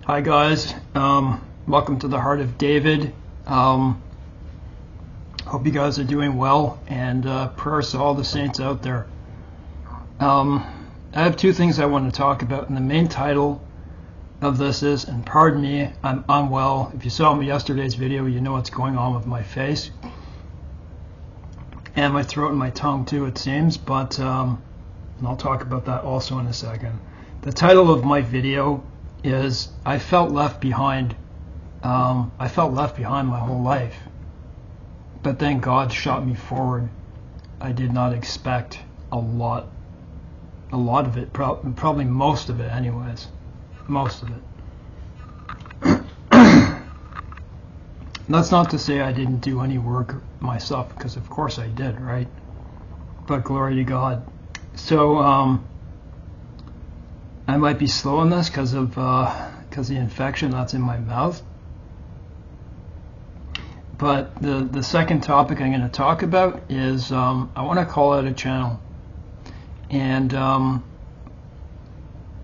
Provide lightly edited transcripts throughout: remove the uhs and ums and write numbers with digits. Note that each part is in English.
Hi guys, welcome to the Heart of David. Hope you guys are doing well, and prayers to all the saints out there. I have two things I want to talk about, and the main title of this is, and pardon me, I'm unwell. If you saw my yesterday's video, you know what's going on with my face and my throat and my tongue too, it seems, but and I'll talk about that also in a second. The title of my video is I felt left behind. I felt left behind my whole life, but then God shot me forward. I did not expect a lot of it, probably most of it anyways, most of it. That's not to say I didn't do any work myself, because of course I did, right? But glory to God. So I might be slow on this because of the infection that's in my mouth. But the second topic I'm going to talk about is I want to call out a channel. And,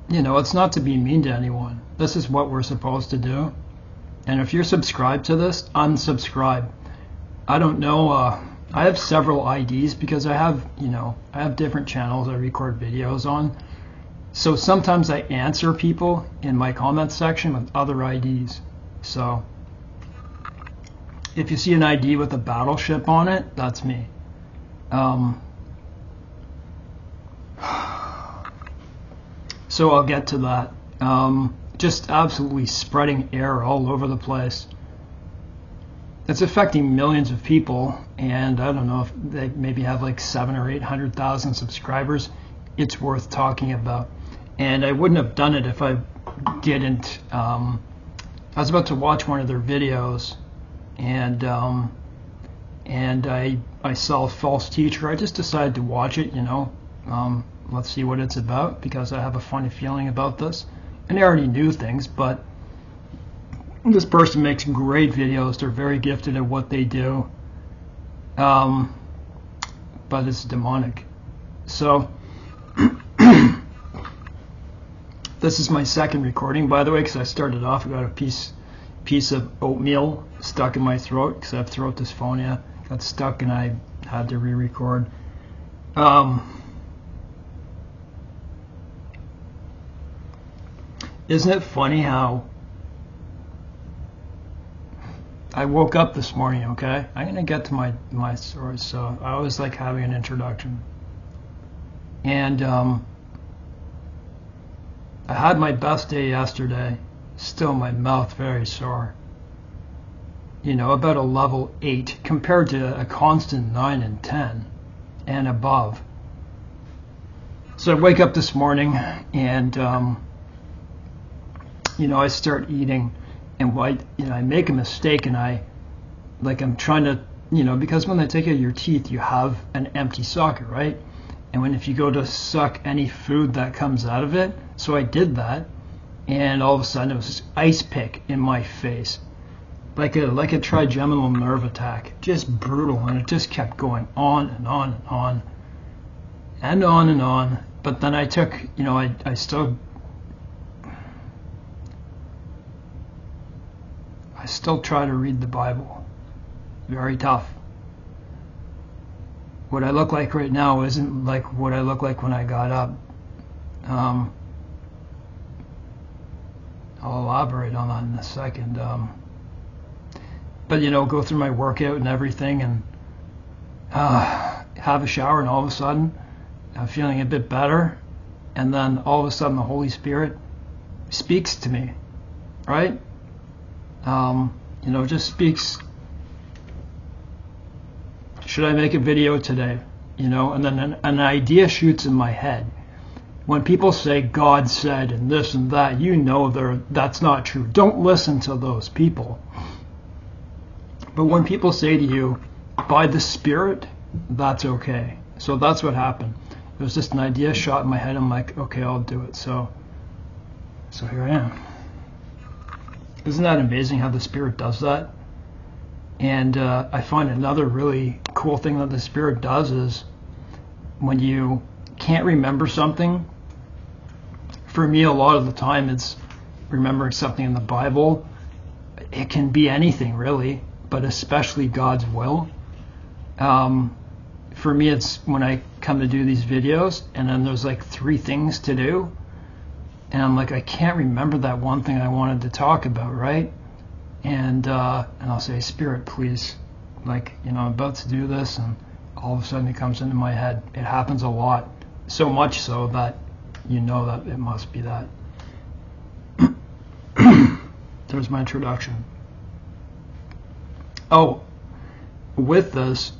you know, it's not to be mean to anyone. This is what we're supposed to do. And if you're subscribed to this, unsubscribe. I don't know. I have several IDs because I have different channels I record videos on. So sometimes I answer people in my comment section with other IDs. So if you see an ID with a battleship on it, that's me. So I'll get to that. Just absolutely spreading air all over the place. It's affecting millions of people, and I don't know if they maybe have like 700,000 or 800,000 subscribers. It's worth talking about. And I wouldn't have done it if I didn't. I was about to watch one of their videos, and I saw a false teacher. I just decided to watch it, you know. Let's see what it's about, because I have a funny feeling about this. And I already knew things, but this person makes great videos. They're very gifted at what they do. But it's demonic. So this is my second recording, by the way, because I started off, I got a piece of oatmeal stuck in my throat because I have throat dysphonia. Got stuck and I had to re-record. Isn't it funny how I woke up this morning, okay? I'm going to get to my story, so I always like having an introduction. And I had my best day yesterday. Still my mouth very sore. You know, about a level 8 compared to a constant 9 and 10 and above. So I wake up this morning and you know, I start eating, and I make a mistake, and I'm trying to, you know, because when they take out your teeth, you have an empty socket, right? And if you go to suck any food that comes out of it, so I did that, and all of a sudden it was this ice pick in my face, like a trigeminal nerve attack, just brutal, and it just kept going on and on and on, and on and on. But then I took, you know, I still try to read the Bible. Very tough. What I look like right now isn't like what I look like when I got up. I'll elaborate on that in a second. But you know, go through my workout and everything, and have a shower, and all of a sudden I'm feeling a bit better, and then all of a sudden the Holy Spirit speaks to me, right? You know, just speaks. Should I make a video today? You know, and then an idea shoots in my head. When people say God said and this and that, you know that's not true. Don't listen to those people. But when people say to you, by the Spirit, that's okay. So that's what happened. It was just an idea shot in my head. I'm like, okay, I'll do it. So here I am. Isn't that amazing how the Spirit does that? And I find another really cool thing that the Spirit does is when you can't remember something, for me a lot of the time it's remembering something in the Bible. It can be anything really, but especially God's will. For me, it's when I come to do these videos and then there's like 3 things to do. And I'm like, I can't remember that one thing I wanted to talk about, right? And I'll say, Spirit, please, like, I'm about to do this, and all of a sudden it comes into my head. It happens a lot, so much so that that it must be that. There's my introduction. Oh, with this,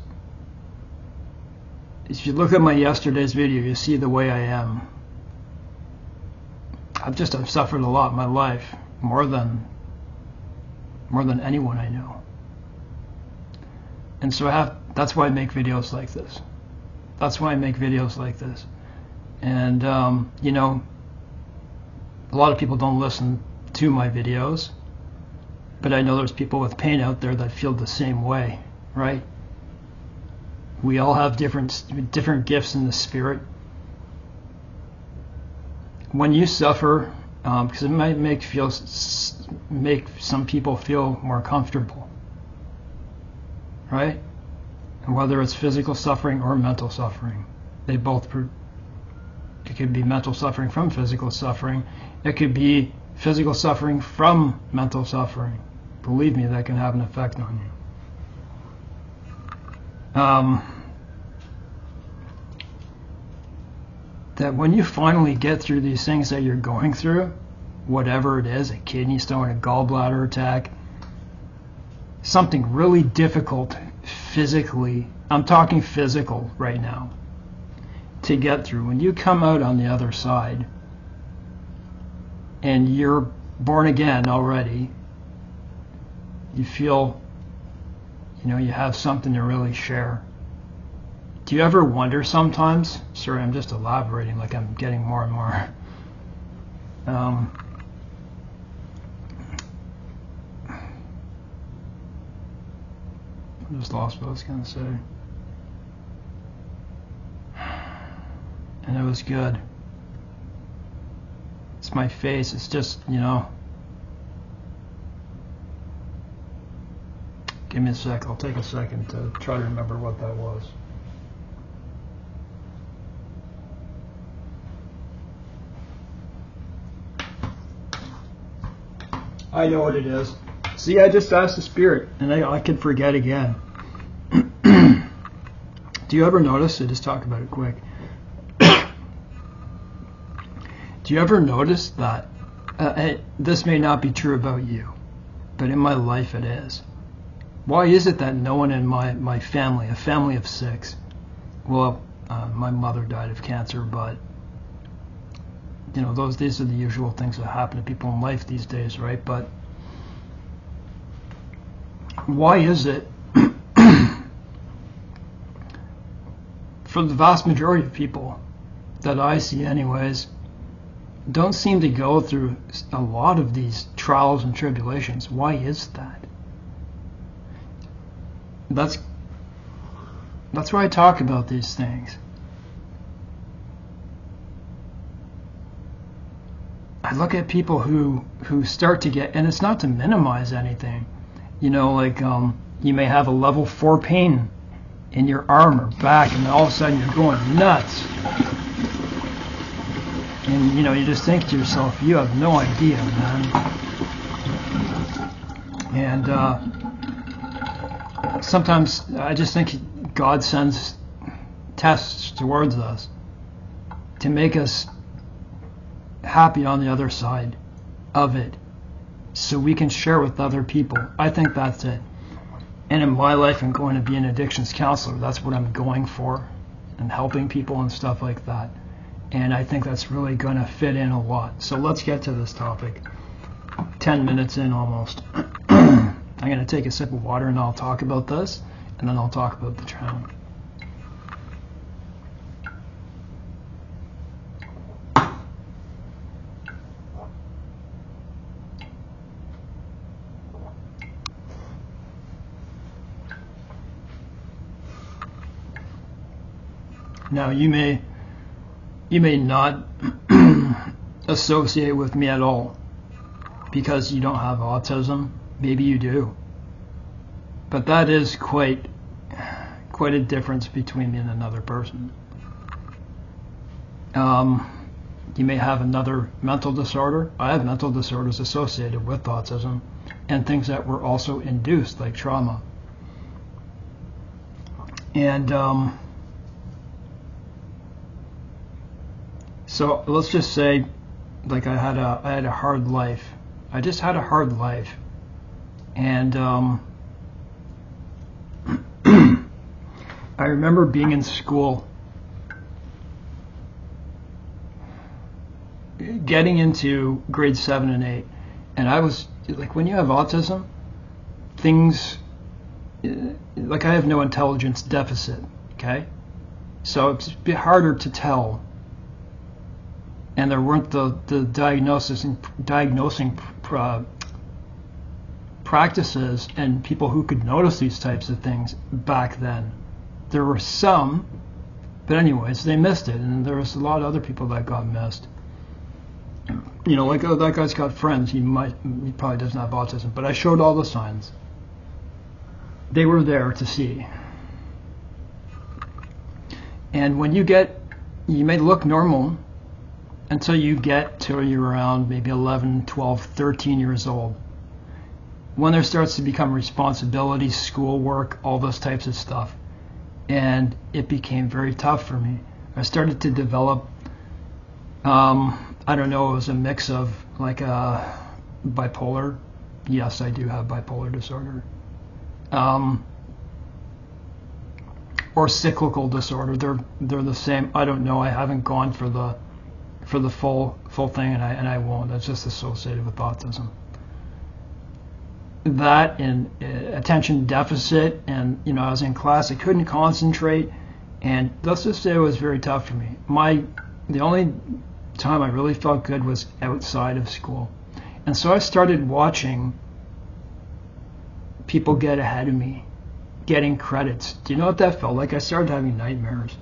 if you look at my yesterday's video, you see the way I am. I've suffered a lot in my life, more than anyone I know. And so that's why I make videos like this. And, a lot of people don't listen to my videos, but I know there's people with pain out there that feel the same way, right? We all have different gifts in the Spirit. When you suffer, because it might make some people feel more comfortable, right? And whether it's physical suffering or mental suffering, it could be mental suffering from physical suffering. It could be physical suffering from mental suffering. Believe me, that can have an effect on you. That when you finally get through these things that you're going through, whatever it is, a kidney stone, a gallbladder attack, something really difficult physically, I'm talking physical right now, to get through. When you come out on the other side and you're born again already, you feel, you have something to really share. Do you ever wonder sometimes? Sorry, I'm just elaborating like I'm getting more and more. I just lost what I was going to say. And it was good. It's my face. It's just, Give me a sec. I'll take a second to try to remember what that was. I know what it is. See, I just asked the Spirit, and I could forget again. Do you ever notice? I just talk about it quick. Do you ever notice that this may not be true about you, but in my life it is? Why is it that no one in my family, a family of 6, well, my mother died of cancer, but these are the usual things that happen to people in life these days, right? But why is it for the vast majority of people that I see anyways, don't seem to go through a lot of these trials and tribulations? Why is that? That's why I talk about these things. I look at people who start to get, and it's not to minimize anything, you may have a level 4 pain in your arm or back, and all of a sudden you're going nuts. And you just think to yourself, you have no idea, man. And sometimes I just think God sends tests towards us to make us happy on the other side of it, so we can share with other people. I think that's it. And in my life, I'm going to be an addictions counselor. That's what I'm going for, and helping people and stuff like that. And I think that's really going to fit in a lot. So let's get to this topic. 10 minutes in almost. I'm going to take a sip of water and I'll talk about this, and then I'll talk about the channel. Now you may not associate with me at all, because you don't have autism. Maybe you do. But that is quite a difference between me and another person. You may have another mental disorder. I have mental disorders associated with autism and things that were also induced, like trauma. And so let's just say, like, I had a hard life. I just had a hard life. And I remember being in school, getting into grade 7 and 8, and I was like, when you have autism, things like, I have no intelligence deficit, okay? So it's a bit harder to tell, and there weren't the diagnosing practices and people who could notice these types of things back then. There were some, but anyways, they missed it, and there was a lot of other people that got missed. You know, like, oh, that guy's got friends, he probably doesn't have autism, but I showed all the signs. They were there to see. And when you may look normal until you get to you're around maybe 11, 12, 13 years old. When there starts to become responsibilities, schoolwork, all those types of stuff. And it became very tough for me. I started to develop, I don't know, it was a mix of like bipolar. Yes, I do have bipolar disorder. Or cyclical disorder. They're the same. I don't know. I haven't gone for the full thing, and I won't. That's just associated with autism. That and attention deficit, and you know, I was in class, I couldn't concentrate, and let's just say it was very tough for me. The only time I really felt good was outside of school, and so I started watching people get ahead of me, getting credits. Do you know what that felt like? I started having nightmares.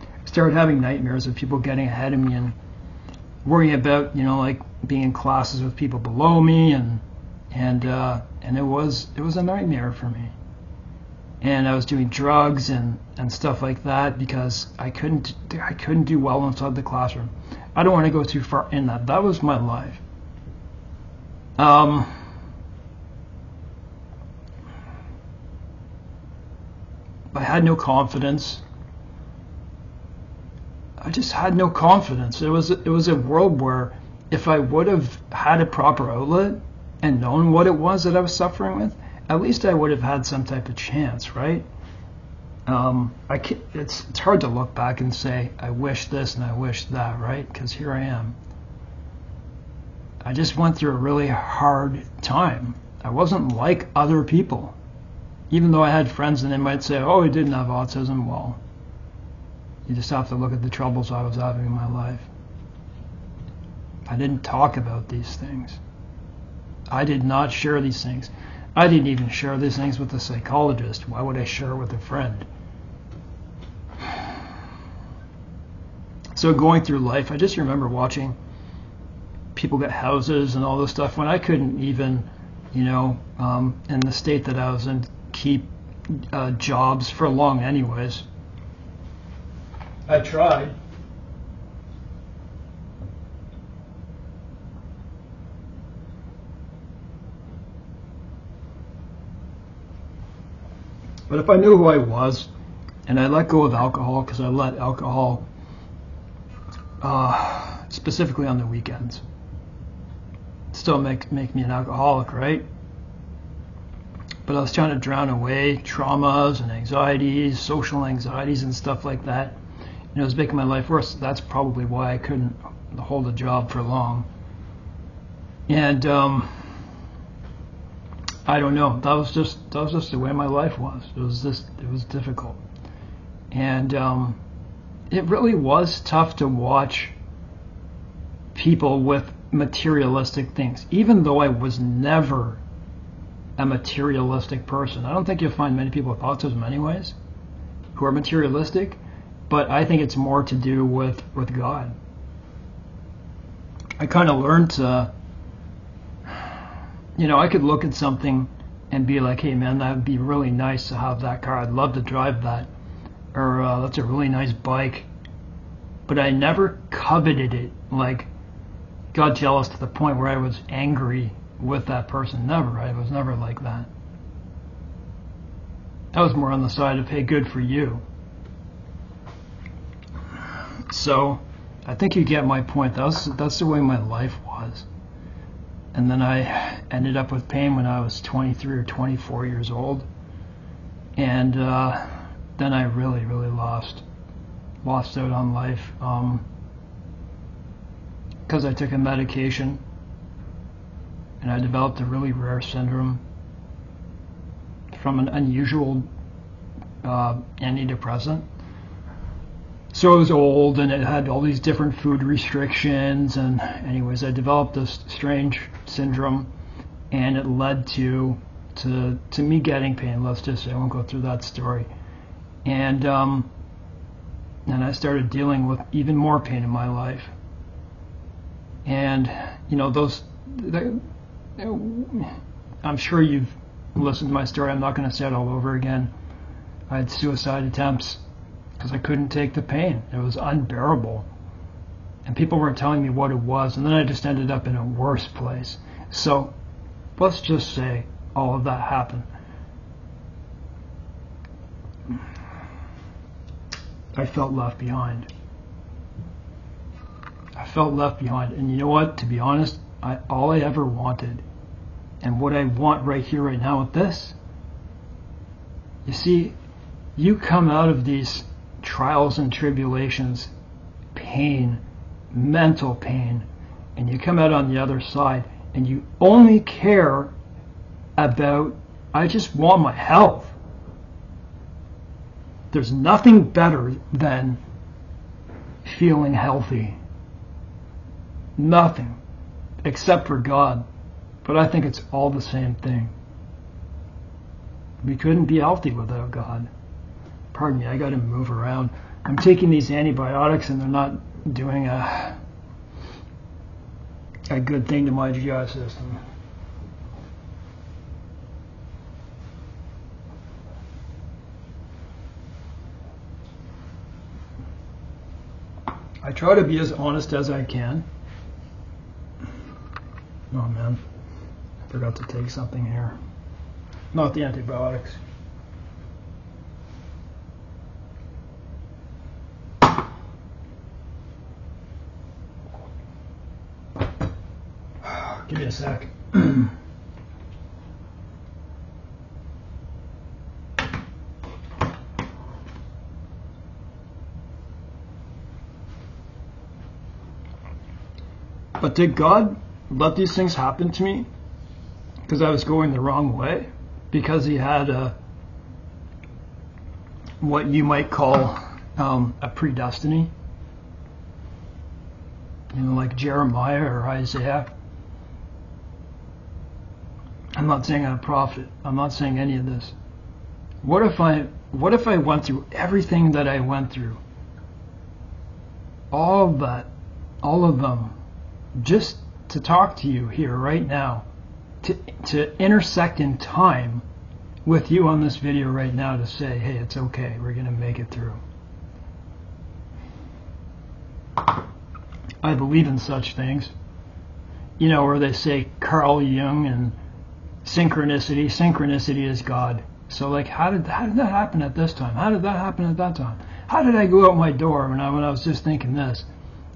I started having nightmares of people getting ahead of me and worrying about, you know, like being in classes with people below me, and it was a nightmare for me. And I was doing drugs and stuff like that because I couldn't do well inside the classroom. I don't want to go too far in that. That was my life. I had no confidence. I just had no confidence. It was a world where if I would have had a proper outlet and known what it was that I was suffering with, at least I would have had some type of chance, right? It's hard to look back and say, I wish this and I wish that, right? Because here I am. I just went through a really hard time. I wasn't like other people. Even though I had friends and they might say, oh, he didn't have autism, well, you just have to look at the troubles I was having in my life. I didn't talk about these things. I did not share these things. I didn't even share these things with a psychologist. Why would I share with a friend? So going through life, I just remember watching people get houses and all this stuff when I couldn't even, you know, in the state that I was in, keep jobs for long anyways. I tried. But if I knew who I was, and I let go of alcohol, because I let alcohol, specifically on the weekends, still make me an alcoholic, right? But I was trying to drown away traumas and anxieties, social anxieties and stuff like that. And it was making my life worse. That's probably why I couldn't hold a job for long. And I don't know. That was just the way my life was. It was difficult, and it really was tough to watch people with materialistic things. Even though I was never a materialistic person, I don't think you'll find many people with autism, anyways, who are materialistic. But I think it's more to do with God. I kind of learned to You know, I could look at something and be like, hey man, that would be really nice to have that car. I'd love to drive that. Or that's a really nice bike. But I never coveted it, like got jealous to the point where I was angry with that person. Never. I was never like that. I was more on the side of, hey, good for you. So I think you get my point. That's the way my life was. And then I ended up with pain when I was 23 or 24 years old. And then I really, really lost out on life. Because I took a medication and I developed a really rare syndrome from an unusual antidepressant. So it was old and it had all these different food restrictions, and anyways, I developed this strange syndrome, and it led to me getting pain. Let's just say, I won't go through that story. And I started dealing with even more pain in my life. And you know, I'm sure you've listened to my story. I'm not going to say it all over again. I had suicide attempts because I couldn't take the pain. It was unbearable. And people weren't telling me what it was. And then I just ended up in a worse place. So let's just say all of that happened. I felt left behind. I felt left behind. And you know what? To be honest, all I ever wanted, and what I want right here, right now with this, you see, you come out of these trials and tribulations, pain, mental pain, and you come out on the other side and you only care about, I just want my health. There's nothing better than feeling healthy. Nothing, except for God. But I think it's all the same thing. We couldn't be healthy without God. Pardon me, I got to move around. I'm taking these antibiotics and they're not doing a good thing to my GI system. I try to be as honest as I can. Oh man, I forgot to take something here. Not the antibiotics. Give me a sec. But did God let these things happen to me because I was going the wrong way? Because he had what you might call a predestiny? You know, like Jeremiah or Isaiah. I'm not saying I'm a prophet. I'm not saying any of this. What if I went through everything that I went through? All of them, just to talk to you here right now, to intersect in time with you on this video right now to say, hey, it's okay, we're going to make it through. I believe in such things. You know, where they say Carl Jung and synchronicity is God. So like, how did that happen at this time? How did that happen at that time? How did I go out my door when I was just thinking this?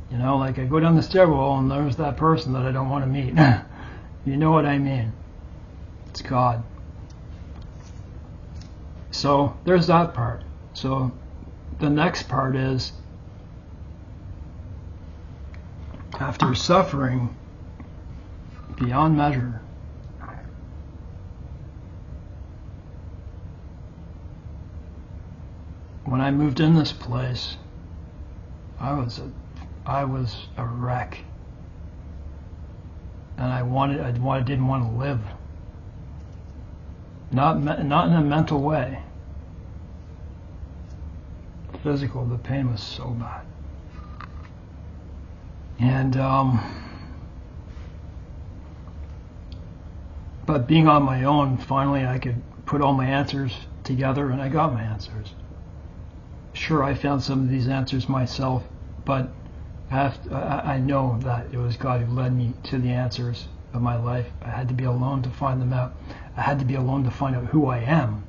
You know, like I go down the stairwell and there's that person that I don't want to meet. You know what I mean? It's God. So there's that part. So the next part is, after suffering beyond measure, when I moved in this place, I was a wreck, and I didn't want to live. Not in a mental way. Physical, the pain was so bad, and But being on my own, finally I could put all my answers together, and I got my answers. Sure, I found some of these answers myself, but I know that it was God who led me to the answers of my life. I had to be alone to find them out. I had to be alone to find out who I am.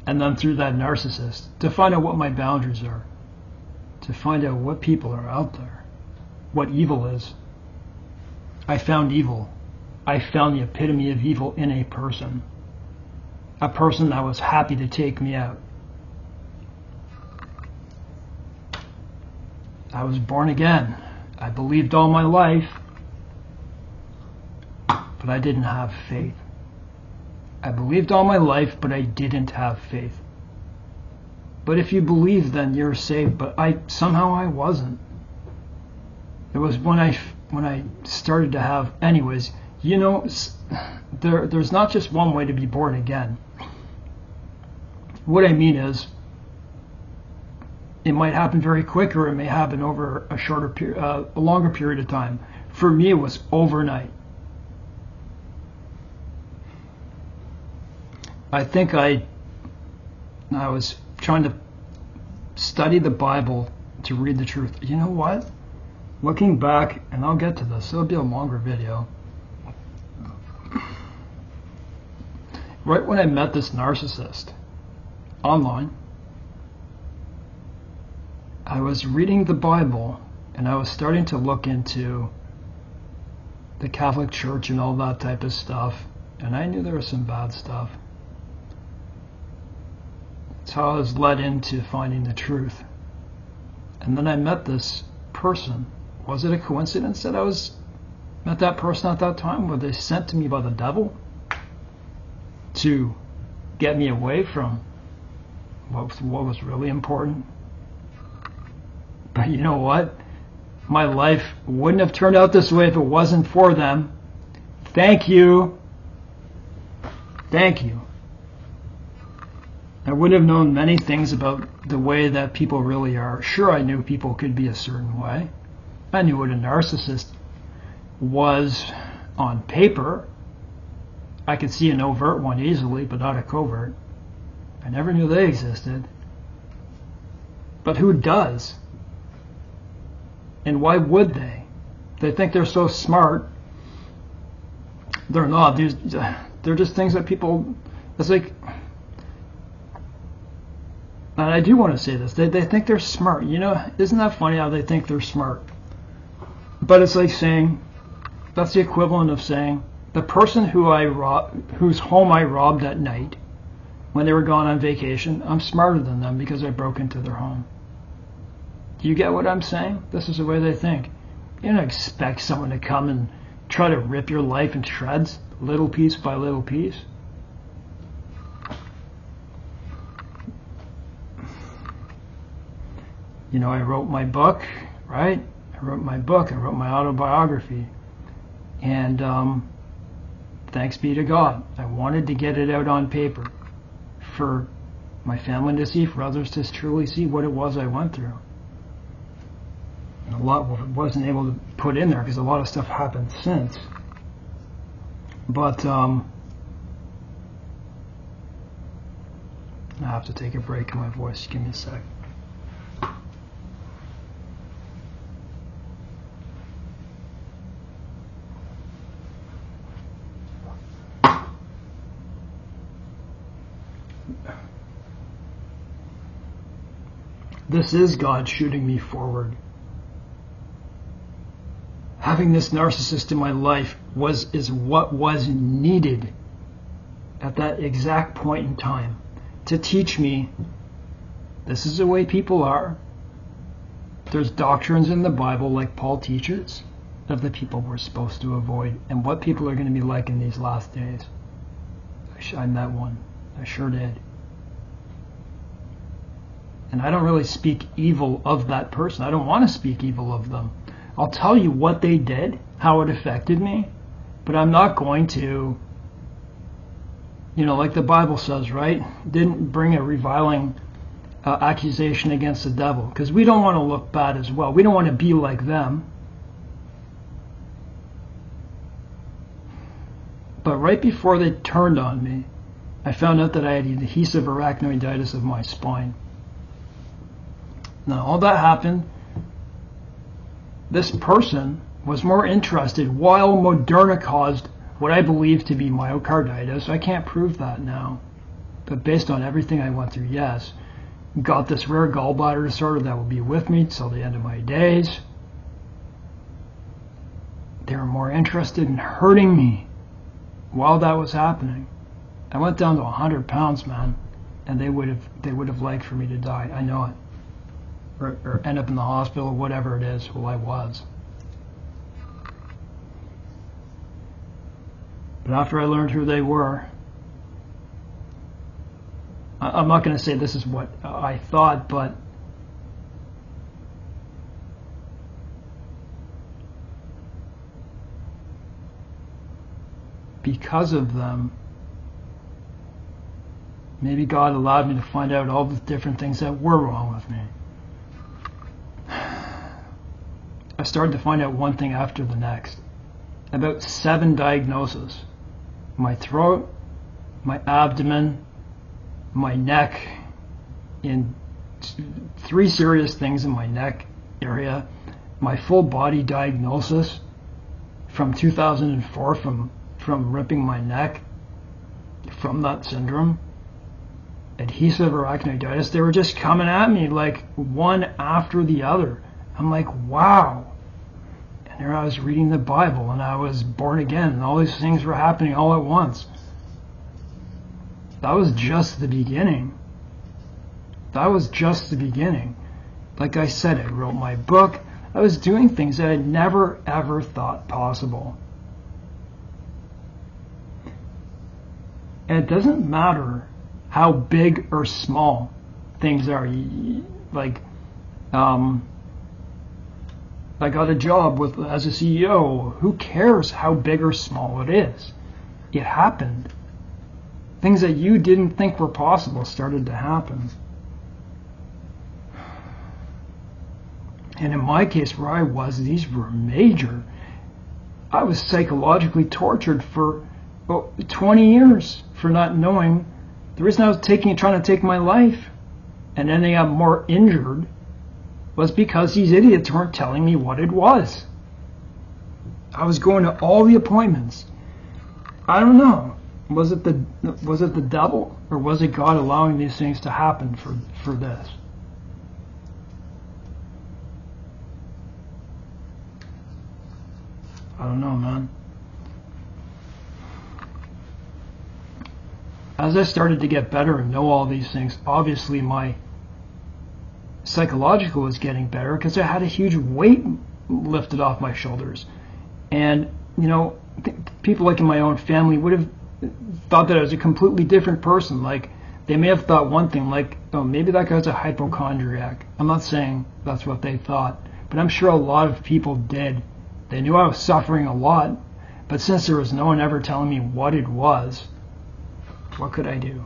And then through that narcissist, to find out what my boundaries are, to find out what people are out there, what evil is. I found evil. I found the epitome of evil in a person that was happy to take me out. I was born again. I believed all my life, but I didn't have faith. I believed all my life, but I didn't have faith. But if you believe, then you're saved. But somehow I wasn't. It was when I started to have, anyways. You know, there's not just one way to be born again. What I mean is, it might happen very quick, or it may happen over a longer period of time. For me, it was overnight. I think I was trying to study the Bible to read the truth. You know what? Looking back, and I'll get to this, it'll be a longer video. Right when I met this narcissist online, I was reading the Bible, and I was starting to look into the Catholic Church and all that type of stuff, and I knew there was some bad stuff. That's how I was led into finding the truth. And then I met this person. Was it a coincidence that I met that person at that time? Were they sent to me by the devil to get me away from what was really important? But you know what? My life wouldn't have turned out this way if it wasn't for them. Thank you. Thank you. I would have known many things about the way that people really are. Sure, I knew people could be a certain way. I knew what a narcissist was on paper. I could see an overt one easily, but not a covert. I never knew they existed. But who does? And why would they? They think they're so smart. They're not. They're just things that people, it's like, and I do want to say this, they think they're smart. You know, isn't that funny how they think they're smart? But it's like saying, that's the equivalent of saying, the person whose home I robbed at night when they were gone on vacation, I'm smarter than them because I broke into their home. Do you get what I'm saying? This is the way they think. You don't expect someone to come and try to rip your life in shreds, little piece by little piece. You know, I wrote my book, right? I wrote my autobiography. And thanks be to God, I wanted to get it out on paper for my family to see, for others to truly see what it was I went through. And a lot wasn't able to put in there because a lot of stuff happened since. But I have to take a break in my voice. Give me a sec. This is God shooting me forward. Having this narcissist in my life is what was needed at that exact point in time to teach me this is the way people are. There's doctrines in the Bible, like Paul teaches, of the people we're supposed to avoid and what people are going to be like in these last days. I met one. I sure did. And I don't really speak evil of that person. I don't want to speak evil of them. I'll tell you what they did, how it affected me, but I'm not going to, like the Bible says, right? Didn't bring a reviling accusation against the devil, because we don't want to look bad as well. We don't want to be like them. But right before they turned on me, I found out that I had adhesive arachnoiditis of my spine. Now, all that happened, this person was more interested, while Moderna caused what I believe to be myocarditis. I can't prove that now, but based on everything I went through, yes. Got this rare gallbladder disorder that will be with me till the end of my days. They were more interested in hurting me while that was happening. I went down to 100 pounds, man, and they would have liked for me to die. I know it, or end up in the hospital, or whatever it is. Well, I was. But after I learned who they were, I'm not going to say this is what I thought, but because of them, maybe God allowed me to find out all the different things that were wrong with me. I started to find out one thing after the next. About 7 diagnoses. My throat, my abdomen, my neck, in 3 serious things in my neck area, my full body diagnosis from 2004 from ripping my neck from that syndrome, adhesive arachnoiditis. They were just coming at me like one after the other. I'm like, wow. And there I was reading the Bible, and I was born again, and all these things were happening all at once. That was just the beginning. That was just the beginning. Like I said, I wrote my book. I was doing things that I never ever thought possible. And it doesn't matter how big or small things are. Like, I got a job as a CEO. Who cares how big or small it is? It happened. Things that you didn't think were possible started to happen. And in my case, where I was, these were major. I was psychologically tortured for 20 years for not knowing. The reason I was trying to take my life and ending up more injured was because these idiots weren't telling me what it was. I was going to all the appointments. I don't know. Was it the devil, or was it God allowing these things to happen for this? I don't know, man. As I started to get better and know all these things, obviously my psychological was getting better because I had a huge weight lifted off my shoulders. And, you know, people like in my own family would have thought that I was a completely different person. Like, they may have thought one thing, like, oh, maybe that guy's a hypochondriac. I'm not saying that's what they thought, but I'm sure a lot of people did. They knew I was suffering a lot, but since there was no one ever telling me what it was, what could I do?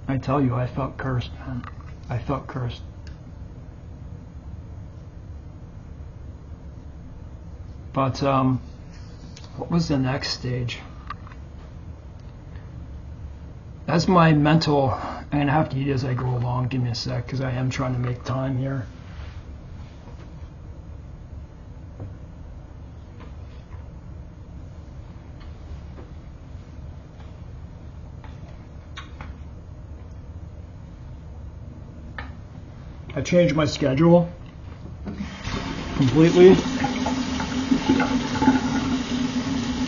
I tell you, I felt cursed, man. I felt cursed. But what was the next stage? As my mental, I'm going to have to eat as I go along. Give me a sec, because I am trying to make time here. I changed my schedule completely.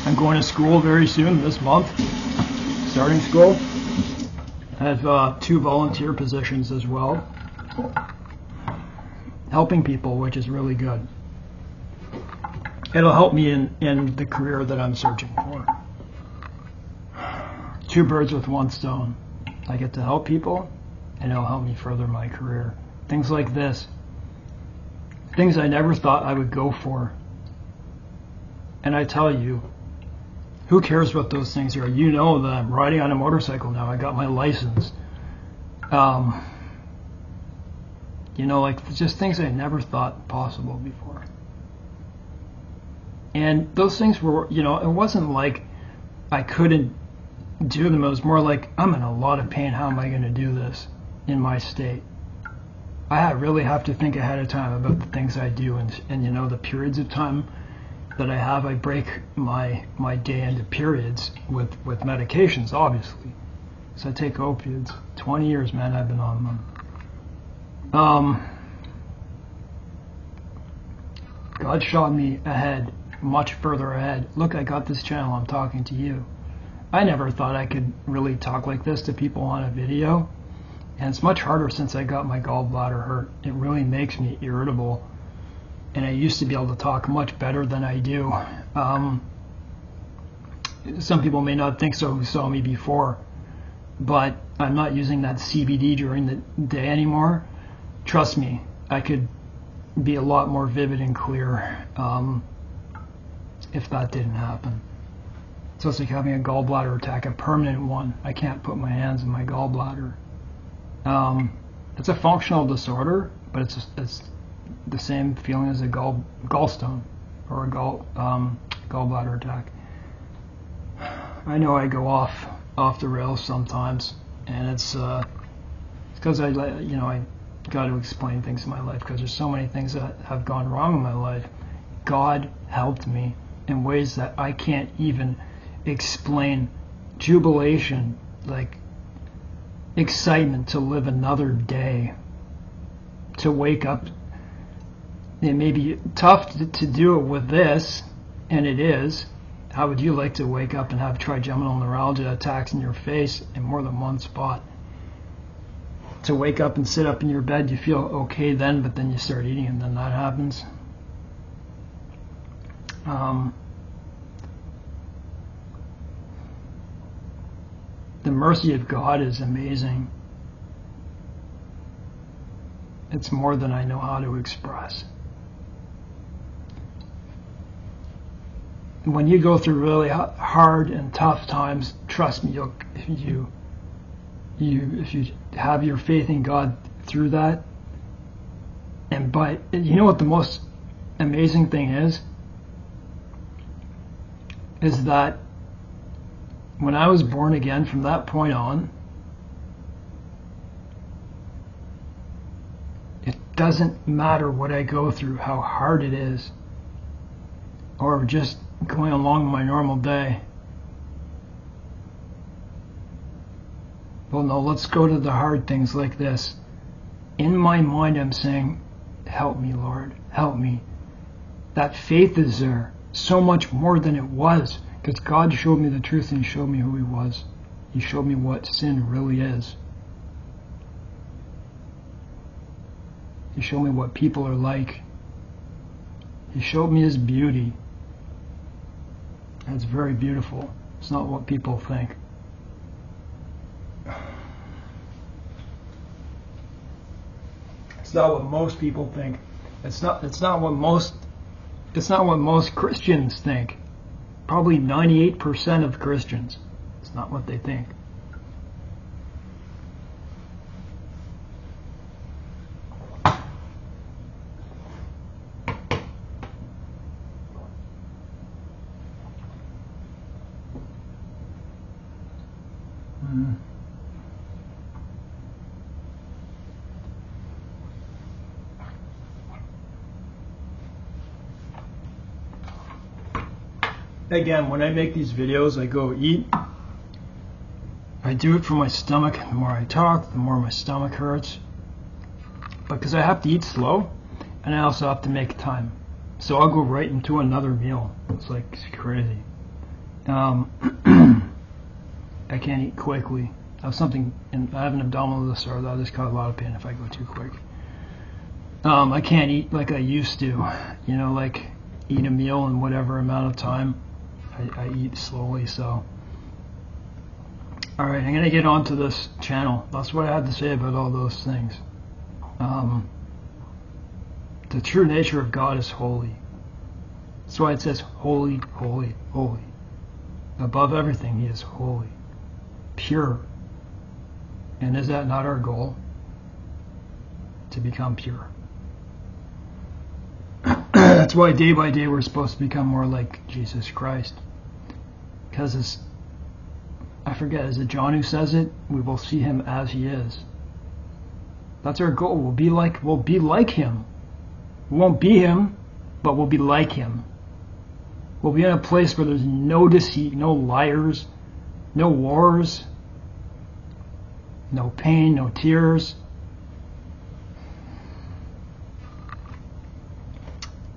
I'm going to school very soon, this month, starting school. I have 2 volunteer positions as well, helping people, which is really good. It'll help me in the career that I'm searching for. 2 birds with 1 stone. I get to help people, and it'll help me further my career. Things like this. Things I never thought I would go for. And I tell you, who cares what those things are? You know that I'm riding on a motorcycle now. I got my license. You know, like just things I never thought possible before. And those things were, it wasn't like I couldn't do them. It was more like, I'm in a lot of pain. How am I going to do this in my state? I really have to think ahead of time about the things I do, and the periods of time that I have. I break my day into periods with medications, obviously. So I take opiates. 20 years, man, I've been on them. God shot me ahead, much further ahead. Look, I got this channel. I'm talking to you. I never thought I could really talk like this to people on a video. And it's much harder since I got my gallbladder hurt. It really makes me irritable. And I used to be able to talk much better than I do. Some people may not think so who saw me before, but I'm not using that CBD during the day anymore. Trust me, I could be a lot more vivid and clear if that didn't happen. So it's like having a gallbladder attack, a permanent one. I can't put my hands in my gallbladder. It's a functional disorder, but it's the same feeling as a gallstone or a gallbladder attack. I know I go off the rails sometimes, and it's because I got to explain things in my life because there's so many things that have gone wrong in my life. God helped me in ways that I can't even explain. Jubilation, like excitement to live another day, to wake up. It may be tough to do it with this, and it is. How would you like to wake up and have trigeminal neuralgia attacks in your face in more than one spot? To wake up and sit up in your bed, you feel okay then, but then you start eating and then that happens. The mercy of God is amazing. It's more than I know how to express. When you go through really hard and tough times, trust me, if you have your faith in God through that, you know what the most amazing thing is that when I was born again, from that point on, it doesn't matter what I go through, how hard it is, or just going along my normal day. Well, no, let's go to the hard things like this. In my mind, I'm saying, help me, Lord, help me. That faith is there, so much more than it was, because God showed me the truth and He showed me who He was. He showed me what sin really is. He showed me what people are like. He showed me His beauty. It's very beautiful. It's not what people think. It's not what most people think. It's not what most Christians think. Probably 98% of Christians. It's not what they think. Again, when I make these videos, I go eat. I do it for my stomach. The more I talk, the more my stomach hurts. Because I have to eat slow, and I also have to make time. So I'll go right into another meal. It's like crazy. I can't eat quickly. I have an abdominal disorder that just cause a lot of pain if I go too quick. I can't eat like I used to. Like eat a meal in whatever amount of time. I eat slowly, so. Alright, I'm going to get onto this channel. That's what I had to say about all those things. The true nature of God is holy. That's why it says holy, holy, holy. Above everything, He is holy. Pure. And is that not our goal? To become pure. That's why day by day we're supposed to become more like Jesus Christ. Because it's, I forget, is it John who says it? We will see him as he is. That's our goal. We'll be like him. We won't be him, but we'll be like him. We'll be in a place where there's no deceit, no liars, no wars, no pain, no tears.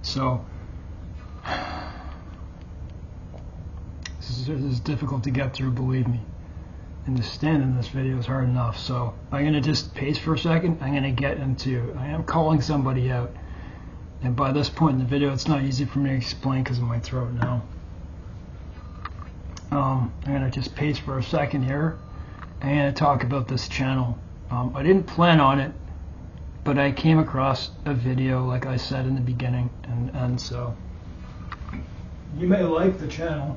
So this is difficult to get through, believe me. And to stand in this video is hard enough. So I'm going to just pace for a second. I am calling somebody out. And by this point in the video, it's not easy for me to explain because of my throat now. I'm going to just pace for a second here. I'm going to talk about this channel. I didn't plan on it, but I came across a video, like I said in the beginning, and so you may like the channel.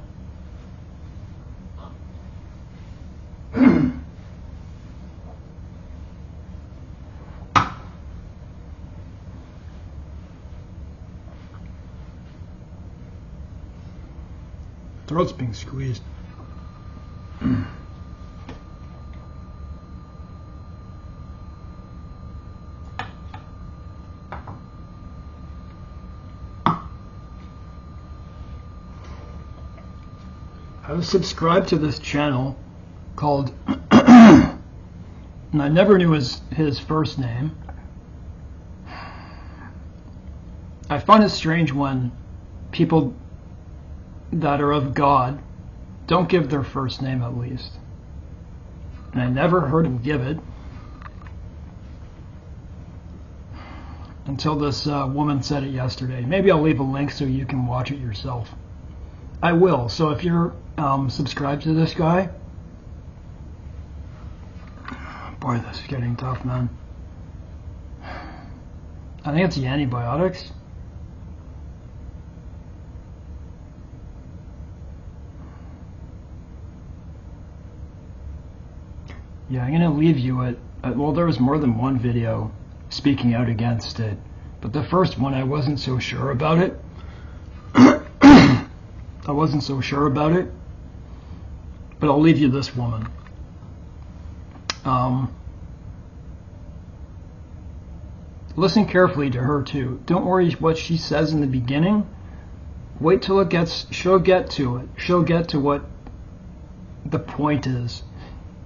Throat's being squeezed. I was subscribed to this channel called, and I never knew his first name. I find it strange when people that are of God don't give their first name, at least. And I never heard him give it until this woman said it yesterday. Maybe I'll leave a link so you can watch it yourself. I will. So if you're subscribed to this guy, boy, this is getting tough, man. I think it's the antibiotics. Yeah, I'm going to leave you at, well, there was more than one video speaking out against it, but the first one I wasn't so sure about it. I wasn't so sure about it, but I'll leave you this woman. Listen carefully to her too. Don't worry what she says in the beginning. Wait till she'll get to it. She'll get to what the point is.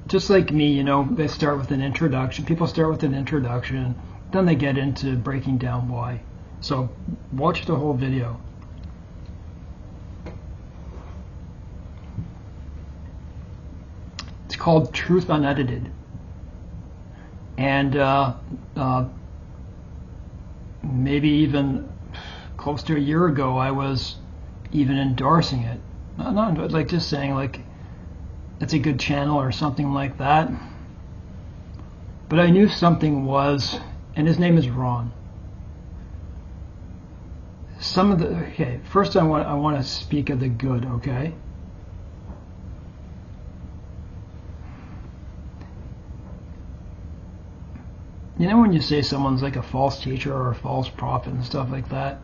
Just like me, you know, they start with an introduction. People start with an introduction, then they get into breaking down why. So watch the whole video. It's called Truth Unedited. And maybe even close to a year ago, I was even endorsing it. Not like just saying like it's a good channel or something like that. But I knew something was, and his name is Ron. Okay, first I want to speak of the good, okay? You know when you say someone's like a false teacher or a false prophet and stuff like that,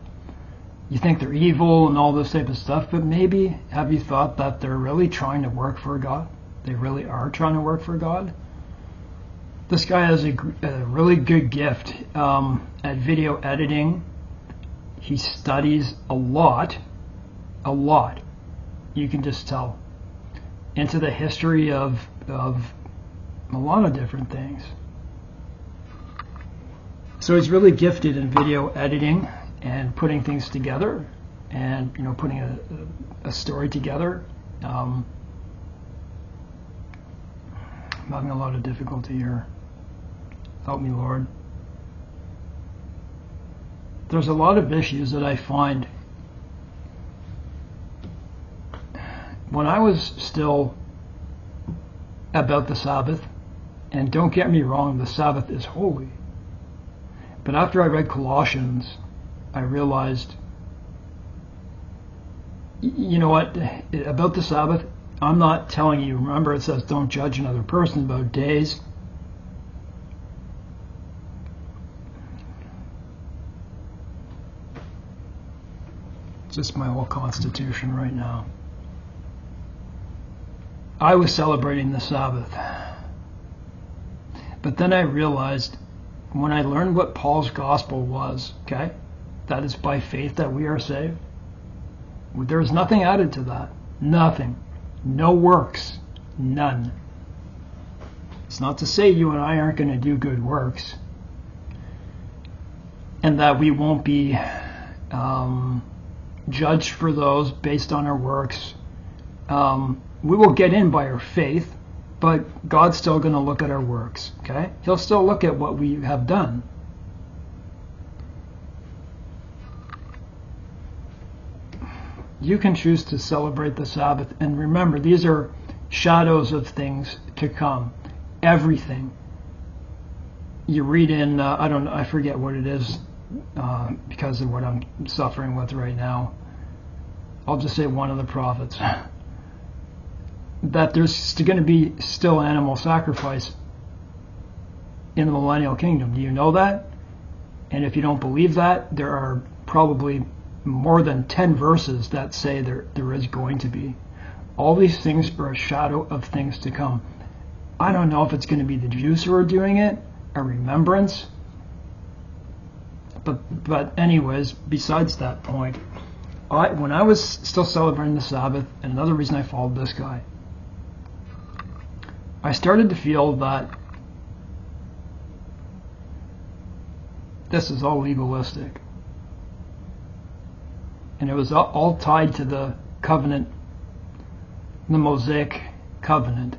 you think they're evil and all this type of stuff, but maybe have you thought that they're really trying to work for God? They really are trying to work for God? This guy has a really good gift at video editing. He studies a lot, you can just tell, into the history of a lot of different things. So he's really gifted in video editing and putting things together, and you know, putting a story together. I'm having a lot of difficulty here. Help me, Lord. There's a lot of issues that I find when I was still about the Sabbath, and don't get me wrong, the Sabbath is holy. But after I read Colossians, I realized, you know what, about the Sabbath, I'm not telling you, remember it says don't judge another person about days. Just my whole constitution right now. I was celebrating the Sabbath. But then I realized when I learned what Paul's gospel was, okay, that is by faith that we are saved. There's nothing added to that. Nothing. No works. None. It's not to say you and I aren't going to do good works and that we won't be judged for those based on our works. We will get in by our faith, but God's still going to look at our works. Okay? He'll still look at what we have done. You can choose to celebrate the Sabbath, and remember, these are shadows of things to come. Everything. You read in, I forget what it is, because of what I'm suffering with right now. I'll just say one of the prophets. That there's going to be still animal sacrifice in the millennial kingdom. Do you know that? And if you don't believe that, there are probably more than 10 verses that say there is going to be. All these things are a shadow of things to come. I don't know if it's going to be the Jews who are doing it, a remembrance. But anyways, besides that point, when I was still celebrating the Sabbath, and another reason I followed this guy, I started to feel that this is all legalistic. And it was all tied to the covenant, the Mosaic covenant.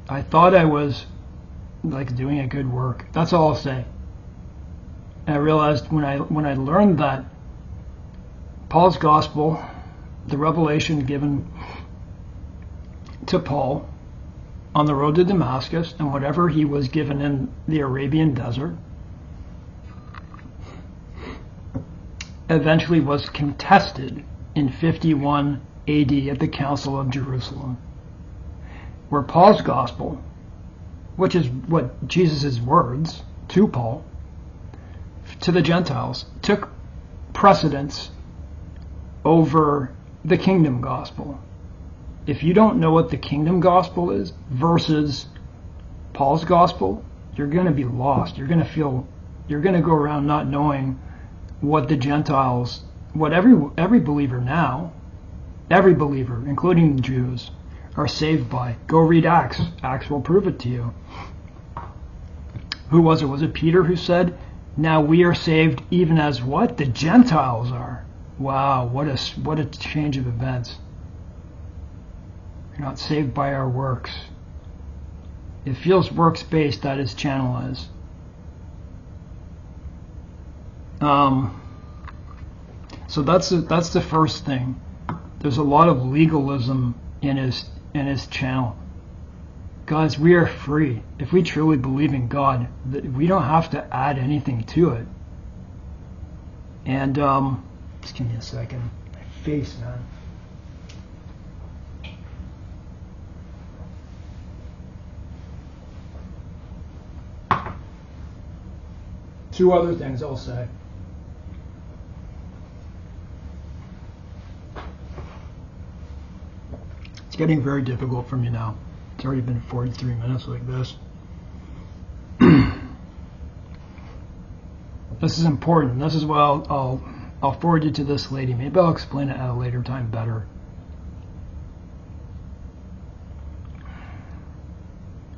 I thought I was like doing a good work. That's all I'll say. And I realized when I learned that Paul's gospel, the revelation given to Paul on the road to Damascus, and whatever he was given in the Arabian desert, eventually was contested in 51 AD at the Council of Jerusalem, where Paul's gospel, which is what Jesus' words to Paul, to the Gentiles, took precedence over the kingdom gospel. If you don't know what the kingdom gospel is versus Paul's gospel, you're going to be lost. You're going to go around not knowing what the Gentiles, what every believer now, every believer, including the Jews, are saved by. Go read Acts. Acts will prove it to you. Who was it? Was it Peter who said, "Now we are saved even as what? The Gentiles are." Wow, what a change of events. We're not saved by our works. It feels works-based, that is channel is. So that's the first thing. There's a lot of legalism in his channel. Guys, we are free. If we truly believe in God, we don't have to add anything to it. And just give me a second. My face, man. Two other things I'll say. It's getting very difficult for me now. It's already been 43 minutes like this. This is important. This is why I'll forward you to this lady. Maybe I'll explain it at a later time better.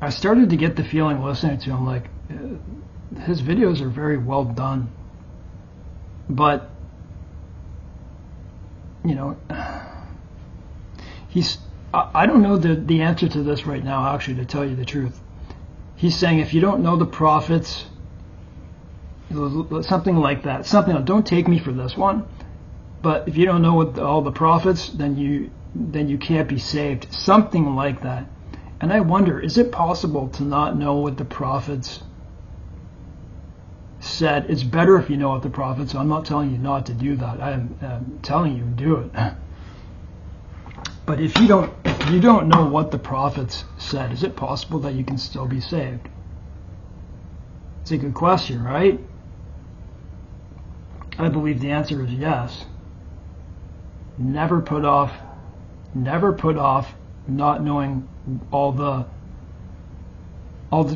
I started to get the feeling listening to him, like, his videos are very well done, but you know, I don't know the answer to this right now, actually, to tell you the truth. He's saying if you don't know the prophets, something like that, don't take me for this one, but if you don't know all the prophets, then you can't be saved, something like that. And I wonder, is it possible to not know what the prophets said? It's better if you know what the prophets. I'm not telling you not to do that. I'm telling you to do it. But if you don't know what the prophets said, is it possible that you can still be saved? It's a good question, right? I believe the answer is yes. Never put off not knowing all the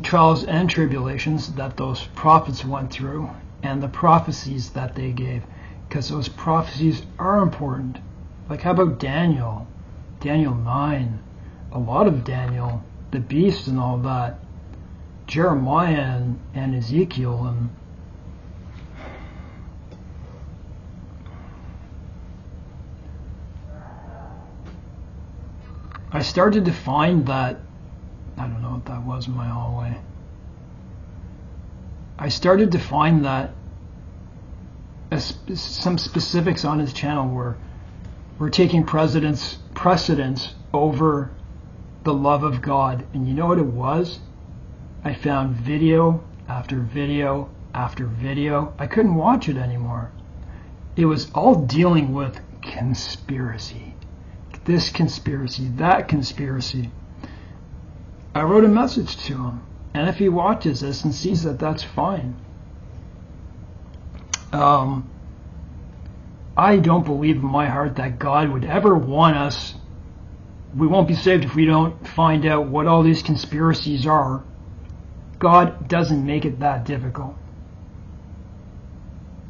trials and tribulations that those prophets went through and the prophecies that they gave, because those prophecies are important. Like, how about Daniel 9, a lot of Daniel, the beast and all that, Jeremiah and Ezekiel, and I started to find that, I don't know what that was in my hallway. I started to find that some specifics on his channel were taking precedence over the love of God. And you know what it was? I found video after video after video. I couldn't watch it anymore. It was all dealing with conspiracy. This conspiracy, that conspiracy. I wrote a message to him, and if he watches this and sees that, that's fine. I don't believe in my heart that God would ever want us. We won't be saved if we don't find out what all these conspiracies are. God doesn't make it that difficult.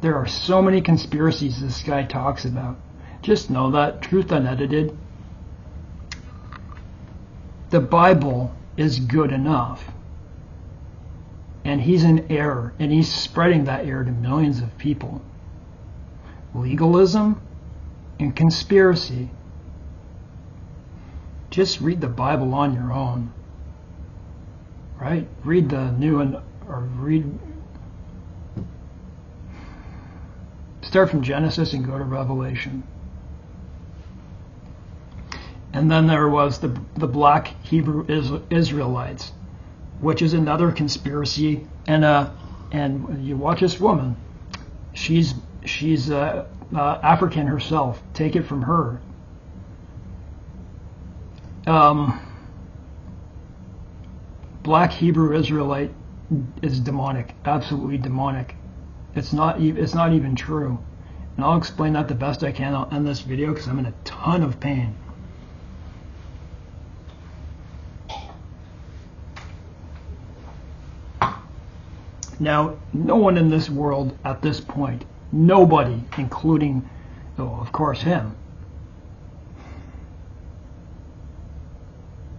There are so many conspiracies this guy talks about. Just know that, truth unedited, the Bible is good enough. And he's in error, and he's spreading that error to millions of people. Legalism and conspiracy. Just read the Bible on your own. Right? Read the start from Genesis and go to Revelation. And then there was the black Hebrew Israelites, which is another conspiracy. And you watch this woman. She's African herself. Take it from her. Black Hebrew Israelite is demonic, absolutely demonic. It's not even true. And I'll explain that the best I can. I'll end this video because I'm in a ton of pain. Now, no one in this world at this point, nobody, including, oh, of course, him,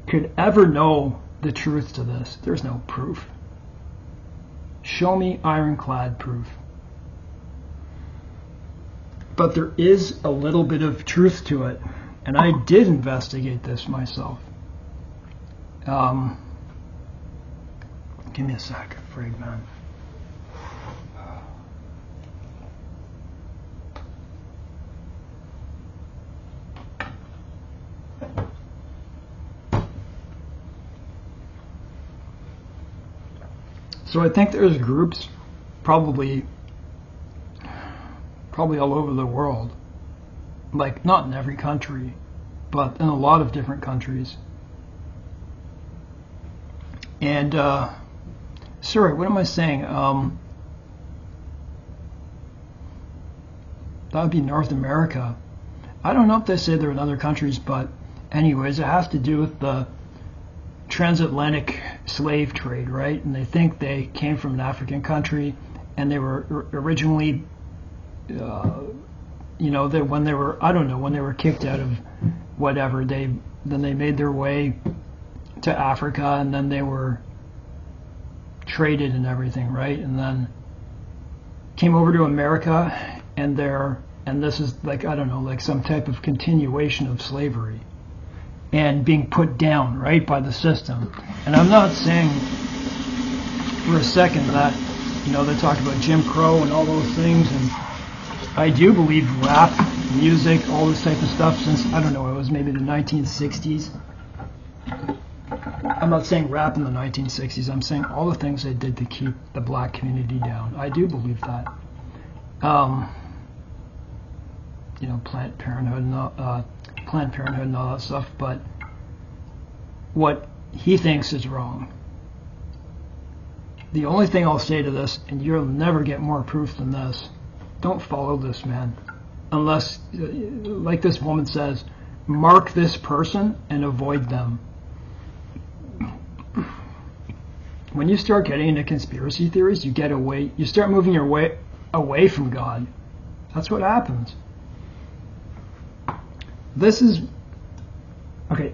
could ever know the truth to this. There's no proof. Show me ironclad proof. But there is a little bit of truth to it, and I did investigate this myself. Give me a sec, afraid, man. So I think there's groups probably all over the world, like not in every country, but in a lot of different countries. And sorry, what am I saying? That would be North America. I don't know if they say they're in other countries, but anyways, it has to do with the transatlantic slave trade, right? And they think they came from an African country, and they were originally, when they were kicked out of whatever, then they made their way to Africa, and then they were traded and everything, right? And then came over to America, and this is like, I don't know, like some type of continuation of slavery and being put down, right, by the system. And I'm not saying for a second that, they talk about Jim Crow and all those things, and I do believe rap, music, all this type of stuff since, I don't know, it was maybe the 1960s. I'm not saying rap in the 1960s, I'm saying all the things they did to keep the black community down. I do believe that. Planned Parenthood and all that stuff, but what he thinks is wrong. The only thing I'll say to this, and you'll never get more proof than this, don't follow this man. Unless, like this woman says, mark this person and avoid them. When you start getting into conspiracy theories, you start moving your way away from God. That's what happens.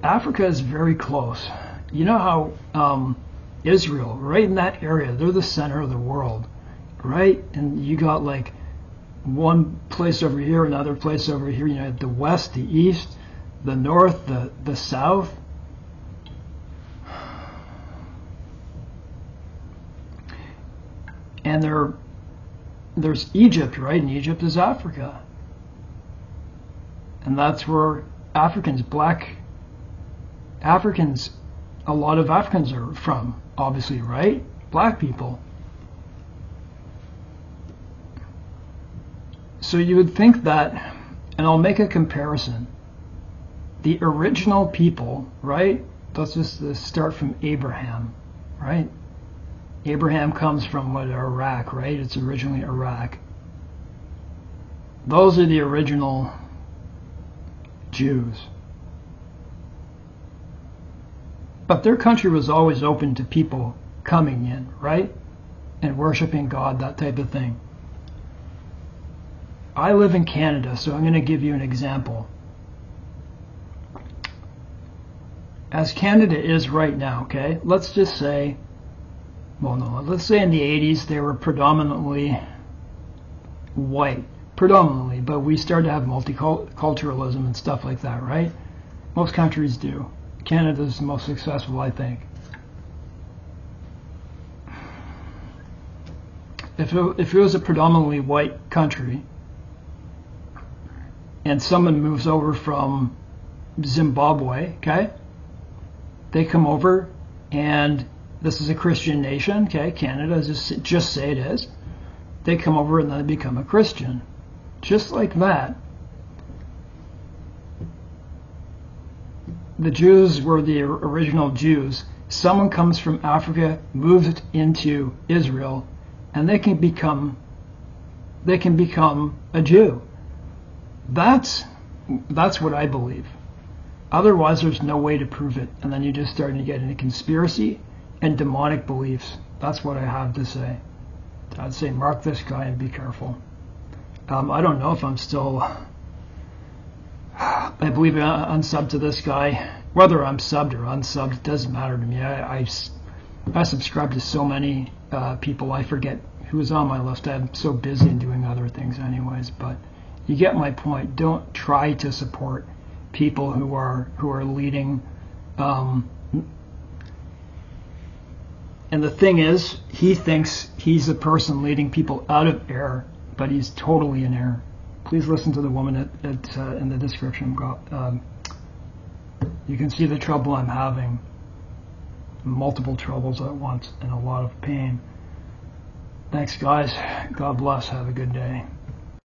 Africa is very close. You know how Israel, right in that area, they're the center of the world, right? And you got like one place over here, another place over here, you know, the west, the east, the north, the south. And there's Egypt, right? And Egypt is Africa. And that's where a lot of Africans are from, obviously, right? Black people. So you would think that, and I'll make a comparison. The original people, right? Let's just start from Abraham, right? Abraham comes from Iraq, right? It's originally Iraq. Those are the original Jews. But their country was always open to people coming in, right? And worshiping God, that type of thing. I live in Canada, so I'm going to give you an example. As Canada is right now, okay? Let's just say, let's say in the 80s they were predominantly white. Predominantly, but we started to have multiculturalism and stuff like that, right? Most countries do. Canada's the most successful, I think. If it was a predominantly white country, and someone moves over from Zimbabwe, okay? They come over, and this is a Christian nation, okay? Canada, just say it is. They come over and then they become a Christian. Just like that. The Jews were the original Jews. Someone comes from Africa, moves into Israel, and they can become a Jew. That's what I believe. Otherwise, there's no way to prove it. And then you're just starting to get into conspiracy and demonic beliefs. That's what I have to say. I'd say mark this guy and be careful. I don't know if I'm still, I believe, unsubbed to this guy. Whether I'm subbed or unsubbed, it doesn't matter to me. I subscribe to so many people, I forget who's on my list. I'm so busy and doing other things anyways. But you get my point. Don't try to support people who are leading. And the thing is, he thinks he's the person leading people out of error, but he's totally in error. Please listen to the woman in the description. You can see the trouble I'm having. Multiple troubles at once and a lot of pain. Thanks, guys. God bless. Have a good day.